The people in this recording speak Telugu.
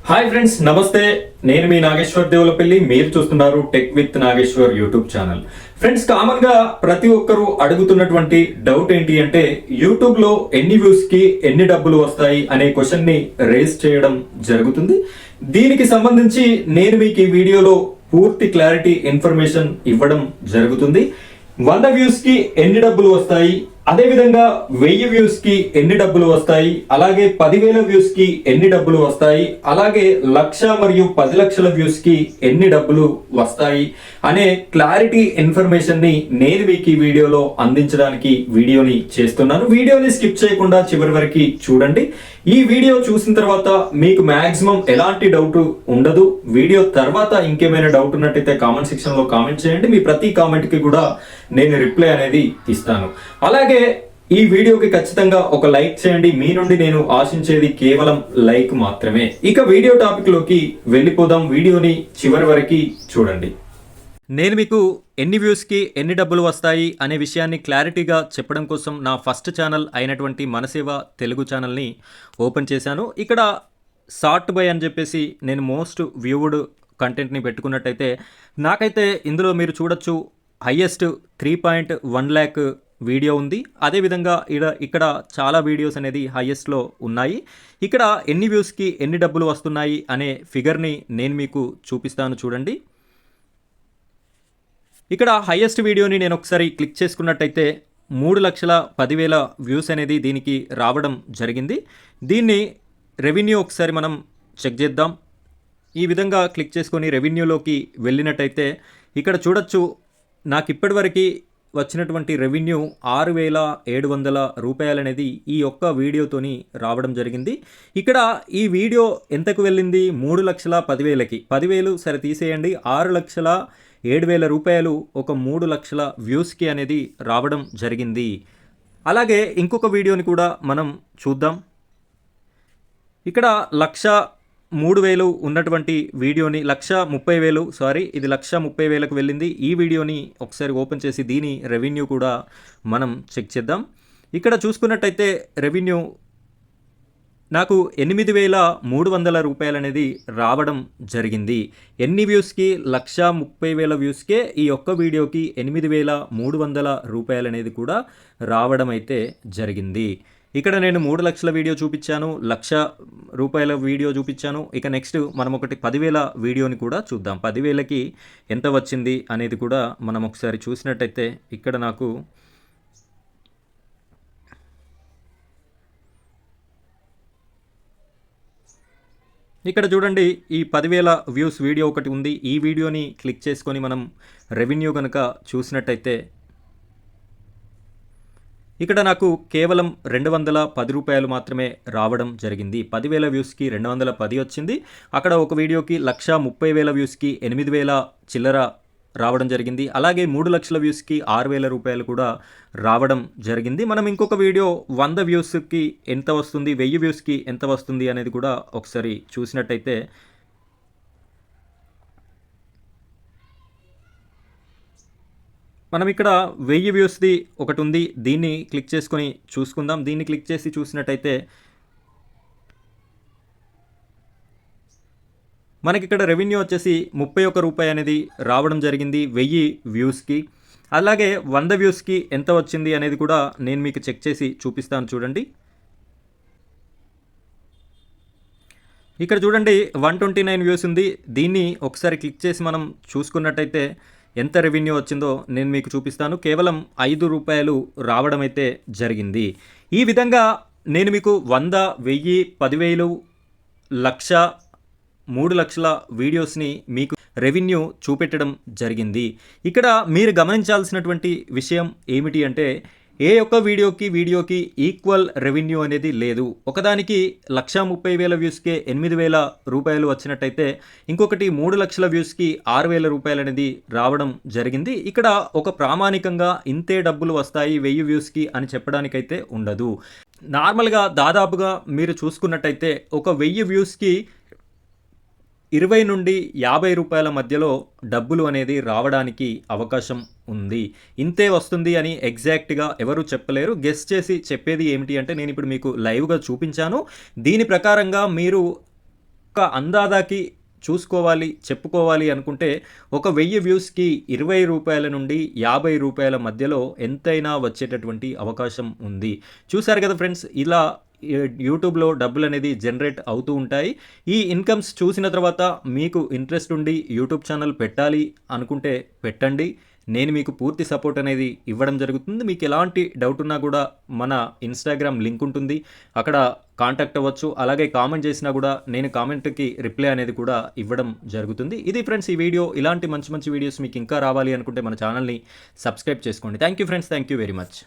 హాయ్ ఫ్రెండ్స్, నమస్తే. నేను మీ నాగేశ్వర్ దేవులపల్లి. మీరు చూస్తున్నారు tech with Nageshwar YouTube channel. Friends, common గా ప్రతి ఒక్కరూ అడుగుతున్నటువంటి డౌట్ ఏంటి అంటే యూట్యూబ్ లో ఎన్ని వ్యూస్ కి ఎన్ని డబ్బులు వస్తాయి అనే క్వశ్చన్ ని రేస్ చేయడం జరుగుతుంది. దీనికి సంబంధించి నేను మీకు ఈ వీడియోలో పూర్తి క్లారిటీ ఇన్ఫర్మేషన్ ఇవ్వడం జరుగుతుంది. 100 వ్యూస్ కి ఎన్ని డబ్బులు వస్తాయి, అదే విధంగా 1000 వ్యూస్ కి ఎన్ని డబ్బులు వస్తాయి, అలాగే 10,000 వ్యూస్ కి ఎన్ని డబ్బులు వస్తాయి, అలాగే 1,00,000 మరియు 10 లక్షల వ్యూస్ కి ఎన్ని డబ్బులు వస్తాయి అనే క్లారిటీ ఇన్ఫర్మేషన్ ని నేను మీకు ఈ వీడియోలో అందించడానికి వీడియోని చేస్తున్నాను. వీడియోని స్కిప్ చేయకుండా చివరి వరకు చూడండి. ఈ వీడియో చూసిన తర్వాత మీకు మాక్సిమం ఎలాంటి డౌట్ ఉండదు. వీడియో తర్వాత ఇంకేమైనా డౌట్ ఉన్నట్టయితే కామెంట్ సెక్షన్ లో కామెంట్ చేయండి. మీ ప్రతి కామెంట్ కి కూడా నేను రిప్లై అనేది ఇస్తాను. అలాగే ఈ వీడియోకి ఖచ్చితంగా ఒక లైక్ చేయండి. మీ నుండి నేను ఆశించేది కేవలం లైక్ మాత్రమే. ఇక వీడియో టాపిక్ లోకి వెళ్ళిపోదాం. వీడియోని చివరి వరకు చూడండి. నేను మీకు ఎన్ని వ్యూస్కి ఎన్ని డబ్బులు వస్తాయి అనే విషయాన్ని క్లారిటీగా చెప్పడం కోసం నా ఫస్ట్ ఛానల్ అయినటువంటి మనసేవ తెలుగు ఛానల్ని ఓపెన్ చేశాను. ఇక్కడ సార్ట్ బై అని చెప్పేసి నేను మోస్ట్ వ్యూవుడ్ కంటెంట్ని పెట్టుకున్నట్టయితే నాకైతే ఇందులో మీరు చూడొచ్చు హైయెస్ట్ 3.1 ల్యాక్ వీడియో ఉంది. అదేవిధంగా ఇక్కడ చాలా వీడియోస్ అనేది హైయెస్ట్లో ఉన్నాయి. ఇక్కడ ఎన్ని వ్యూస్కి ఎన్ని డబ్బులు వస్తున్నాయి అనే ఫిగర్ని నేను మీకు చూపిస్తాను చూడండి. ఇక్కడ హైయెస్ట్ వీడియోని నేను ఒకసారి క్లిక్ చేసుకున్నట్టయితే 3,10,000 వ్యూస్ అనేది దీనికి రావడం జరిగింది. దీన్ని రెవెన్యూ ఒకసారి మనం చెక్ చేద్దాం. ఈ విధంగా క్లిక్ చేసుకొని రెవెన్యూలోకి వెళ్ళినట్టయితే ఇక్కడ చూడొచ్చు నాకు ఇప్పటివరకు వచ్చినటువంటి రెవెన్యూ 6,700 రూపాయలు అనేది ఈ ఒక్క వీడియోతోని రావడం జరిగింది. ఇక్కడ ఈ వీడియో ఎంతకు వెళ్ళింది? 3,10,000కి. 10,000 సరే తీసేయండి, 6,07,000 రూపాయలు ఒక 3 లక్షల వ్యూస్కి అనేది రావడం జరిగింది. అలాగే ఇంకొక వీడియోని కూడా మనం చూద్దాం. ఇక్కడ 1,03,000 ఉన్నటువంటి వీడియోని 1,30,000 ఇది 1,30,000కు వెళ్ళింది. ఈ వీడియోని ఒకసారి ఓపెన్ చేసి దీని రెవెన్యూ కూడా మనం చెక్ చేద్దాం. ఇక్కడ చూసుకున్నట్టయితే రెవెన్యూ నాకు 8,300 రూపాయలు అనేది రావడం జరిగింది. ఎన్ని వ్యూస్కి? 1,30,000 వ్యూస్కే ఈ ఒక్క వీడియోకి 8,300 రూపాయలు అనేది కూడా రావడం అయితే జరిగింది. ఇక్కడ నేను 3 లక్షల వీడియో చూపించాను, 1,00,000 రూపాయల వీడియో చూపించాను. ఇక నెక్స్ట్ మనం ఒకటి 10,000 వీడియోని కూడా చూద్దాం. 10,000కి ఎంత వచ్చింది అనేది కూడా మనం ఒకసారి చూసినట్టయితే ఇక్కడ నాకు ఇక్కడ చూడండి, ఈ 10,000 వ్యూస్ వీడియో ఒకటి ఉంది. ఈ వీడియోని క్లిక్ చేసుకొని మనం రెవెన్యూ కనుక చూసినట్టయితే ఇక్కడ నాకు కేవలం 210 రూపాయలు మాత్రమే రావడం జరిగింది. 10,000 వ్యూస్కి 210 వచ్చింది. అక్కడ ఒక వీడియోకి 1,30,000 వ్యూస్కి 8,000 చిల్లర రావడం జరిగింది. అలాగే 3 లక్షల వ్యూస్కి 6,000 రూపాయలు కూడా రావడం జరిగింది. మనం ఇంకొక వీడియో 100 వ్యూస్కి ఎంత వస్తుంది, 1000 వ్యూస్కి ఎంత వస్తుంది అనేది కూడా ఒకసారి చూసినట్టయితే మనం ఇక్కడ 1000 వ్యూస్ది ఒకటి ఉంది. దీన్ని క్లిక్ చేసుకొని చూసుకుందాం. దీన్ని క్లిక్ చేసి చూసినట్టయితే మనకి ఇక్కడ రెవెన్యూ వచ్చేసి 31 రూపాయి అనేది రావడం జరిగింది 1000 వ్యూస్కి. అలాగే 100 వ్యూస్కి ఎంత వచ్చింది అనేది కూడా నేను మీకు చెక్ చేసి చూపిస్తాను చూడండి. ఇక్కడ చూడండి 129 వ్యూస్ ఉంది. దీన్ని ఒకసారి క్లిక్ చేసి మనం చూసుకున్నట్టయితే ఎంత రెవెన్యూ వచ్చిందో నేను మీకు చూపిస్తాను. కేవలం 5 రూపాయలు రావడం అయితే జరిగింది. ఈ విధంగా నేను మీకు 100, 1000, 10,000, 1,00,000, 3 లక్షల వీడియోస్ని మీకు రెవెన్యూ చూపెట్టడం జరిగింది. ఇక్కడ మీరు గమనించాల్సినటువంటి విషయం ఏమిటి అంటే ఏ ఒక్క వీడియోకి ఈక్వల్ రెవెన్యూ అనేది లేదు. ఒకదానికి 1,30,000 వ్యూస్కే 8,000 రూపాయలు వచ్చినట్టయితే ఇంకొకటి 3 లక్షల వ్యూస్కి 6,000 రూపాయలు అనేది రావడం జరిగింది. ఇక్కడ ఒక ప్రామాణికంగా ఇంతే డబ్బులు వస్తాయి 1000 వ్యూస్కి అని చెప్పడానికైతే ఉండదు. నార్మల్గా దాదాపుగా మీరు చూసుకున్నట్టయితే ఒక 1000 వ్యూస్కి 20 నుండి 50 రూపాయల మధ్యలో డబ్బులు అనేది రావడానికి అవకాశం ఉంది. ఇంతే వస్తుంది అని ఎగ్జాక్ట్గా ఎవరు చెప్పలేరు. గెస్ చేసి చెప్పేది ఏమిటి అంటే నేను ఇప్పుడు మీకు లైవ్గా చూపించాను. దీని ప్రకారంగా మీరు ఒక్క అందాదాకి చూసుకోవాలి చెప్పుకోవాలి అనుకుంటే ఒక 1000 వ్యూస్కి 20 రూపాయల నుండి 50 రూపాయల మధ్యలో ఎంతైనా వచ్చేటటువంటి అవకాశం ఉంది. చూశారు కదా ఫ్రెండ్స్, ఇలా యూట్యూబ్లో డబ్బులు అనేది జనరేట్ అవుతూ ఉంటాయి. ఈ ఇన్కమ్స్ చూసిన తర్వాత మీకు ఇంట్రెస్ట్ ఉండి యూట్యూబ్ ఛానల్ పెట్టాలి అనుకుంటే పెట్టండి. నేను మీకు పూర్తి సపోర్ట్ అనేది ఇవ్వడం జరుగుతుంది. మీకు ఎలాంటి డౌట్ ఉన్నా కూడా మన ఇన్స్టాగ్రామ్ లింక్ ఉంటుంది, అక్కడ కాంటాక్ట్ అవ్వచ్చు. అలాగే కామెంట్ చేసినా కూడా నేను కామెంట్కి రిప్లై అనేది కూడా ఇవ్వడం జరుగుతుంది. ఇది ఫ్రెండ్స్ ఈ వీడియో. ఇలాంటి మంచి మంచి వీడియోస్ మీకు ఇంకా రావాలి అనుకుంటే మన ఛానల్ని సబ్స్క్రైబ్ చేసుకోండి. Thank you friends, thank you very much.